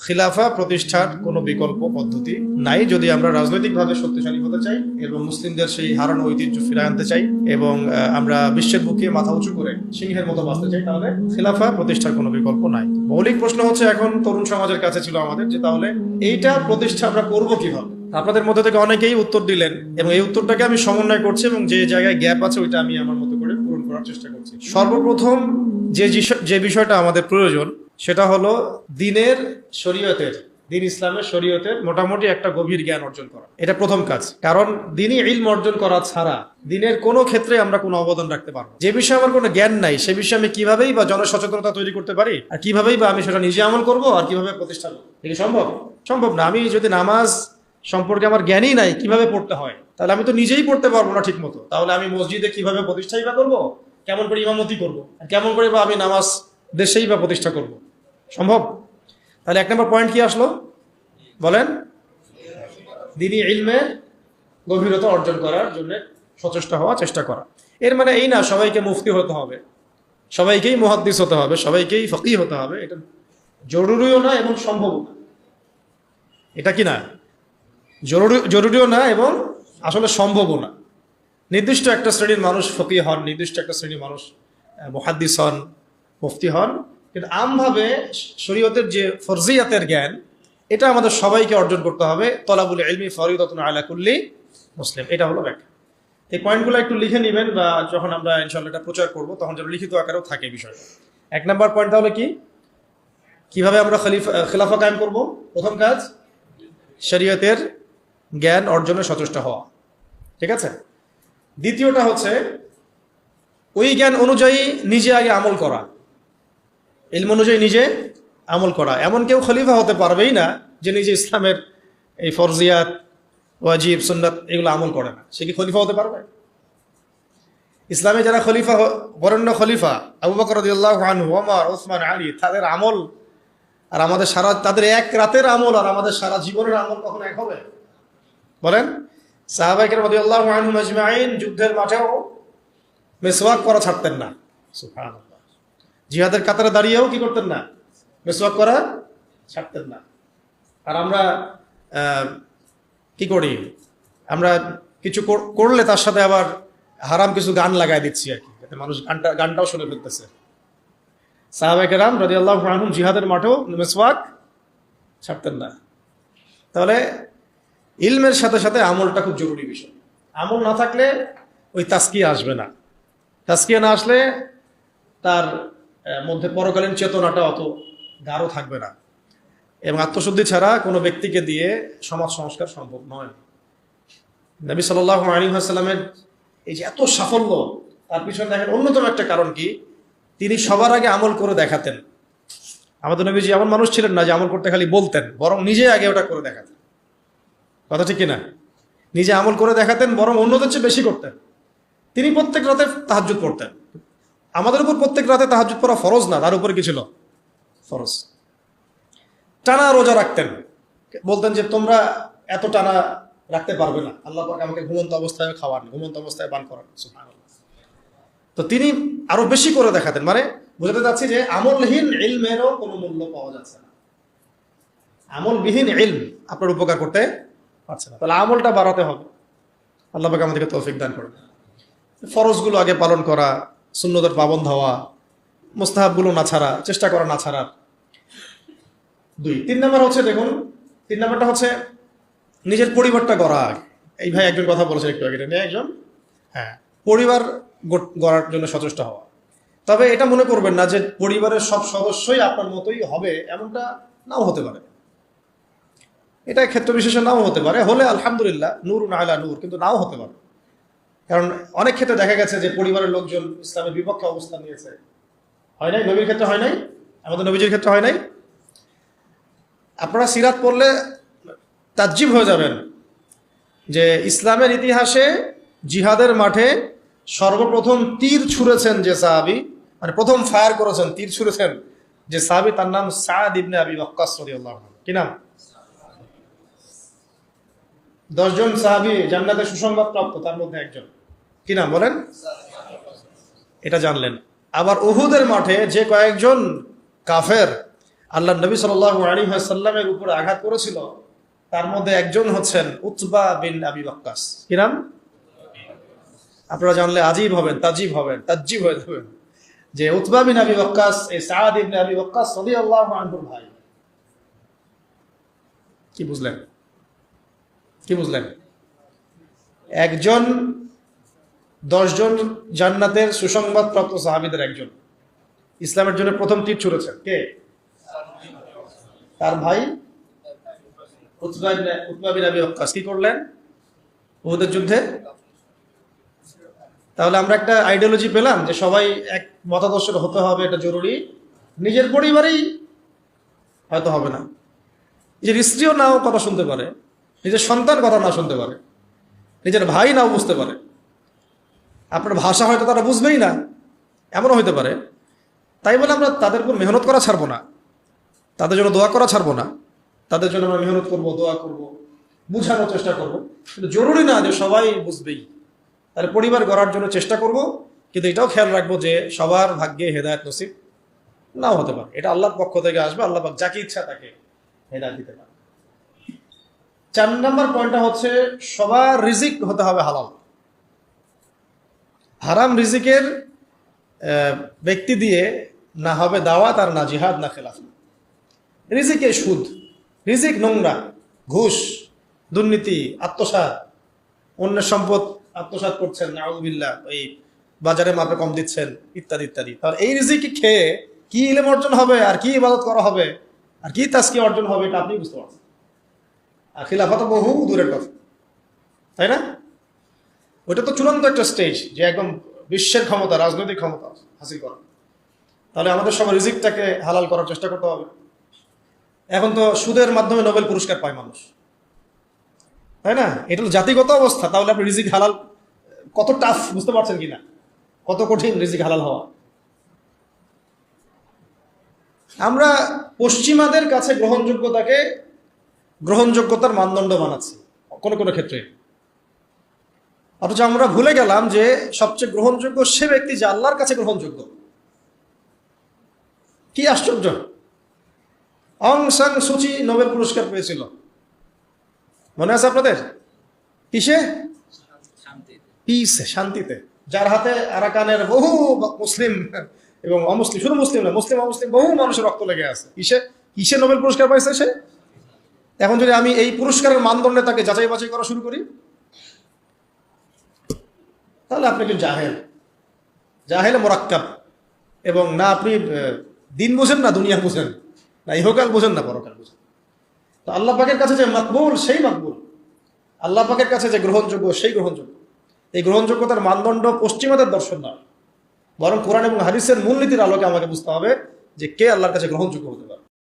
খিলাফা প্রতিষ্ঠার কোনো বিকল্প পদ্ধতি নাই। যদি আমরা রাজনৈতিকভাবে শক্তিশালী হতে চাই এবং মুসলিমদের সেই হারানো ঐতিহ্য ফিরে আনতে চাই এবং আমরা বিশ্বের বুকে মাথা উঁচু করে সিংহের মতো বাঁচতে চাই, তাহলে খিলাফা প্রতিষ্ঠার কোনো বিকল্প নাই। মৌলিক প্রশ্ন হচ্ছে এখন তরুণ সমাজের কাছে ছিল আমাদের, যে তাহলে এইটা প্রতিষ্ঠা আমরা করবো কিভাবে? আপনাদের মধ্যে থেকে অনেকেই উত্তর দিলেন এবং এই উত্তরটাকে আমি সমন্বয় করছি এবং যে জায়গায় গ্যাপ আছে ওইটা আমি আমার মতো করে পূরণ করার চেষ্টা করছি। সর্বপ্রথম যে বিষয়টা আমাদের প্রয়োজন সেটা হলো দিনের শরীয়তের, দিন ইসলামের শরীয়তের মোটামুটি একটা গভীর জ্ঞান অর্জন করা। এটা প্রথম কাজ। কারণ দিনই ইলম অর্জন করা ছাড়া দিনের কোনো ক্ষেত্রে আমরা কোনো অবদান রাখতে পারবো। যে বিষয়ে আমার কোনো জ্ঞান নাই সে বিষয়ে আমি কিভাবেই বা জনসচেতনতা তৈরি করতে পারি, আর কিভাবেই বা আমি সেটা নিজে আমল করব, আর কিভাবে প্রতিষ্ঠা করবো? এটা সম্ভব না। আমি যদি নামাজ সম্পর্কে আমার জ্ঞানই নাই কিভাবে পড়তে হয়, তাহলে আমি তো নিজেই পড়তে পারবো না ঠিক মতো। তাহলে আমি মসজিদে কিভাবে প্রতিষ্ঠাই বা করবো, কেমন করে ইমামতি করবো, কেমন করে বা আমি নামাজ দেশেই বা প্রতিষ্ঠা করব? সম্ভব? তাহলে এক নম্বর পয়েন্ট কি আসলো বলেন? দিনী ইলমে গভীরতা অর্জন করার জন্য সচেষ্ট হওয়া, চেষ্টা করা। এর মানে এই না সবাইকে মুফতি হতে হবে, সবাইকেই মুহাদ্দিস হতে হবে, সবাইকেই ফকিহ হতে হবে। এটা জরুরিও না এবং সম্ভবও না। এটা কি না জরুরিও না এবং আসলে সম্ভবও না। নির্দিষ্ট একটা শ্রেণীর মানুষ ফকিহ হন, নির্দিষ্ট একটা শ্রেণীর মানুষ মুহাদ্দিস হন, মুফতি হন, কিন্তু আমভাবে শরীয়তের যে ফরজিয়াতের জ্ঞান এটা আমাদের সবাইকে অর্জন করতে হবে। তলাবুল ইলমি ফরিদাতুন আলা কুল্লি মুসলিম, এটা হলো ব্যাখ্যা। এই পয়েন্টগুলো একটু লিখে নেবেন, বা যখন আমরা ইনশাআল্লাহ এটা প্রচার করব তখন যেন লিখিত আকারেও থাকে বিষয়টা। এক নম্বর পয়েন্ট তাহলে কি, কিভাবে আমরা খিলাফা কায়েম করব? প্রথম কাজ শরীয়তের জ্ঞান অর্জনে সচেষ্ট হওয়া, ঠিক আছে? দ্বিতীয়টা হচ্ছে ওই জ্ঞান অনুযায়ী নিজে আগে আমল করা, ইলম অনুযায়ী নিজে আমল করা। এমন কেউ খলিফা হতে পারবেই না যে নিজে ইসলামের এই ফরজিয়াত, ওয়াজিব, সুন্নাত এগুলো আমল করে না। সে কি খলিফা হতে পারবে? ইসলামে যারা খলিফা, বরেণ্য খলিফা আবু বকর রাদিয়াল্লাহু আনহু, ওমর, ওসমান, আলী, তাদের আমল আর আমাদের তাদের এক রাতের আমল আর আমাদের সারা জীবনের আমল কখনো এক হবে? বলেন। সাহাবায়ে কেরাম রাদিয়াল্লাহু আনহুম আজমাইন যুদ্ধের মাঠেও মিসওয়াক করা ছাড়তেন না। সুবহানাল্লাহ। জিহাদের কাতারে দাঁড়িয়েও কি করতেন না? মিসওয়াক করা ছাড়তেন না। আর আমরা কি করি? আমরা কিছু করলে তার সাথে আবার হারাম কিছু গান লাগাই দিচ্ছি আর কি, যাতে মানুষ গানটাও শুনে ফেলতেছে। সাহাবায়ে কেরাম রাদিয়াল্লাহু আনহুম জিহাদের মাঠেও মিসওয়াক ছাড়তেন না। তাহলে ইলমের সাথে সাথে আমলটা খুব জরুরি বিষয়। আমল না থাকলে ওই তাসকিয়া আসবে না। তাসকিয়া না আসলে তার মধ্যে পরকালীন চেতনাটা অত গাঢ় থাকবে না, এবং আত্মশুদ্ধি ছাড়া কোনো ব্যক্তিকে দিয়ে সমাজ সংস্কার সম্ভব নয়। নবী সাল্লাল্লাহু আলাইহি ওয়াসাল্লামের এই যে এত সাফল্য, তার পিছনে দেখেন অন্যতম একটা কারণ কি, তিনি সবার আগে আমল করে দেখাতেন। আমাদের নবীজি এমন মানুষ ছিলেন না যে আমল করতে খালি বলতেন, বরং নিজে আগে ওটা করে দেখাতেন। কথা ঠিক কিনা? নিজে আমল করে দেখাতেন, বরং অন্যদের চেয়ে বেশি করতেন। তিনি প্রত্যেক রাতে তাহাজ্জুদ পড়তেন। আমাদের উপর প্রত্যেক রাতে তাহাজ্জুদ পড়া ফরজ না, তার উপরে কি ছিল? ফরজ। টানা রোজা রাখতেন, বলতেন যে তোমরা এত টানা রাখতে পারবে না, আল্লাহ পাক আমাকে ঘুমন্ত অবস্থায় খাওয়ান, ঘুমন্ত অবস্থায় পান করান। সুবহানাল্লাহ। তো তিনি আরো বেশি করে দেখাতেন। মানে বুঝতে চাচ্ছি যে আমলহীন ইলমেরও কোনো মূল্য পাওয়া যাচ্ছে না। আমলবিহীন ইলম আপনার উপকার করতে পারছে না। তাহলে আমলটা বাড়াতে হবে। আল্লাহ পাক আমাদেরকে তৌফিক দান করুন। ফরজগুলো আগে পালন করা, সুন্নতের পাবন্ধ হওয়া, মুস্তাহাবগুলো না ছাড়া, চেষ্টা করা না ছাড়ার। 2 3 নাম্বার হচ্ছে, দেখুন 3 নাম্বারটা হচ্ছে নিজের পরিবারটা গড়া। এই ভাই একজন কথা বলেছেন একটু আগে, একজন পরিবার গড়ার জন্য সচেষ্ট হওয়া। তবে এটা মনে করবেন না যে পরিবারের সব সদস্যই আপনার মতোই হবে, এমনটা নাও হতে পারে। এটা ক্ষেত্র বিশেষে নাও হতে পারে, হলে আলহামদুলিল্লাহ, নূরুন আলা নূর, কিন্তু নাও হতে পারে। কারণ অনেক ক্ষেত্রে দেখা গেছে যে পরিবারের লোকজন ইসলামের বিপক্ষে অবস্থান নিয়েছে। হয় নাই? নবীর ক্ষেত্রে হয় নাই? আমাদের নবীজির ক্ষেত্রে হয় নাই? আপনারা সিরাত পড়লে তাজ্জিব হয়ে যাবেন যে ইসলামের ইতিহাসে জিহাদের মাঠে সর্বপ্রথম তীর ছুঁড়েছেন যে সাহাবী, মানে প্রথম ফায়ার করেছেন, তীর ছুঁড়েছেন যে সাহাবী, তার নাম সাদ ইবনে আবি ওয়াক্কাস রাদিয়াল্লাহু আনহু। কি নাম? 10 জন সাহাবী জান্নাতে সুসংবাদ প্রাপ্ত, তার মধ্যে একজন। কি নাম বলেন? এটা জানলেন। আবার উহুদের মাঠে যে কয়েকজন কাফের আল্লাহ নবী সাল্লাল্লাহু আলাইহি ওয়াসাল্লামের উপরে আঘাত করেছিল, তার মধ্যে একজন হচ্ছেন উতবা বিন আবি ওয়াক্কাস। কি নাম? আপনারা জানলে আজীব হবেন, তাজিব হবেন, তাজ্জিব হয়ে যাবেন যে উতবা বিন আবি ওয়াক্কাস এই সাদ ইবনে আবি ওয়াক্কাস রাদিয়াল্লাহু আনহুর ভাই। কি বুঝলেন? কি বুঝলেন? একজন 10 জন জান্নাতের সুসংবাদ প্রাপ্ত সাহাবীদের একজন, ইসলামের জন্য প্রথম তীর ছুঁড়েছেন কে? তার ভাই উতবা বিন আবি ওয়াক্কাস। কি করলেন উহুদের যুদ্ধে? তাহলে আমরা একটা আইডিওলজি পেলাম যে সবাই এক মতাদর্শের হতে হবে, এটা জরুরি। নিজের পরিবারেই হয়তো হবে না, নিজের স্ত্রীও নাও কথা শুনতে পারে, নিজের সন্তান কথা না শুনতে পারে, নিজের ভাই নাও বুঝতে পারে, আপনার ভাষা হয়তো তারা বুঝবেই না, এমনও হইতে পারে। তাই বলে আমরা তাদের উপর মেহনত করা ছাড়বো না, তাদের জন্য দোয়া করা ছাড়বো না, তাদের জন্য আমরা মেহনত করবো, দোয়া করব, বুঝানোর চেষ্টা করব। কিন্তু জরুরি না যে সবাই বুঝবেই। তাহলে পরিবার গড়ার জন্য চেষ্টা করব, কিন্তু এটাও খেয়াল রাখবো যে সবার ভাগ্যে হেদায়েত নসিব নাও হতে পারে। এটা আল্লাহর পক্ষ থেকে আসবে, আল্লাহ পাক যাকে ইচ্ছা তাকে হেদায়েত দিতে পারে। 4 নম্বর পয়েন্টটা হচ্ছে সবার রিজিক হতে হবে হালাল। হারাম রিজিকের ব্যক্তি দিয়ে না হবে দাওয়াত, আর না জিহাদ, না খেলাফ। রিজিকে সুদ, রিজিক নোংরা, ঘুষ, দুর্নীতি, আত্মসাৎ, অন্যের সম্পদ আত্মসাৎ করছেন, নাউযুবিল্লাহ, এই বাজারে মাপে কম দিচ্ছেন, ইত্যাদি ইত্যাদি। তাহলে এই রিজিক খেয়ে কি ইলম অর্জন হবে, আর কি ইবাদত করা হবে, আর কি তাজকিয়া অর্জন হবে, এটা আপনি বুঝতে পারছেন। আর খিলাফত বহু দূরের কথা, তাই না? ওইটা তো চূড়ান্ত একটা স্টেজ, যে একদম বিশ্বের ক্ষমতা, রাজনৈতিক ক্ষমতা হাসিল করা। তাহলে আমাদের সব রিজিকটাকে হালাল করার চেষ্টা করতে হবে। এখন তো সুদের মাধ্যমে নোবেল পুরস্কার পায় মানুষ, তাই না? এটা হলো জাতিগত অবস্থা। তাহলে আপনি রিজিক হালাল কত টাফ বুঝতে পারছেন কিনা, কত কঠিন রিজিক হালাল হওয়া। আমরা পশ্চিমাদের কাছে গ্রহণযোগ্যতাকে গ্রহণযোগ্যতার মানদণ্ড বানাচ্ছি কোনো কোনো ক্ষেত্রে, অথচ আমরা ভুলে গেলাম যে সবচেয়ে গ্রহণযোগ্য সে ব্যক্তি যে আল্লাহর কাছে গ্রহণযোগ্য। কি আশ্চর্য! অং সান সুচি নোবেল পুরস্কার পেয়েছিল, মনে আছে আপনাদের? কিসে? পিসে, শান্তিতে। যার হাতে আরাকানের বহু মুসলিম এবং অমুসলিম, শুধু মুসলিম না, মুসলিম অমুসলিম বহু মানুষের রক্ত লেগে আছে। কিসে কিসে নোবেল পুরস্কার পাইছে সে? এখন যদি আমি এই পুরস্কারের মানদণ্ডে তাকে যাচাই বাছাই করা শুরু করি, তাহলে আপনি একজন জাহেল, জাহেলে মোরাক্কাব। এবং না আপনি দিন বুঝেন, না দুনিয়া বুঝেন, না ইহকাল বুঝেন, না পরকাল বুঝেন। তো আল্লাহ পাকের কাছে যে মাকবুল সেই মাকবুল, আল্লাহ পাকের কাছে যে গ্রহণযোগ্য সেই গ্রহণযোগ্য। এই গ্রহণযোগ্যতার মানদণ্ড পশ্চিমাদের দর্শন নয়, বরং কোরআন এবং হাদিসের মূলনীতির আলোকে আমাকে বুঝতে হবে যে কে আল্লাহর কাছে গ্রহণযোগ্য হতে পারে।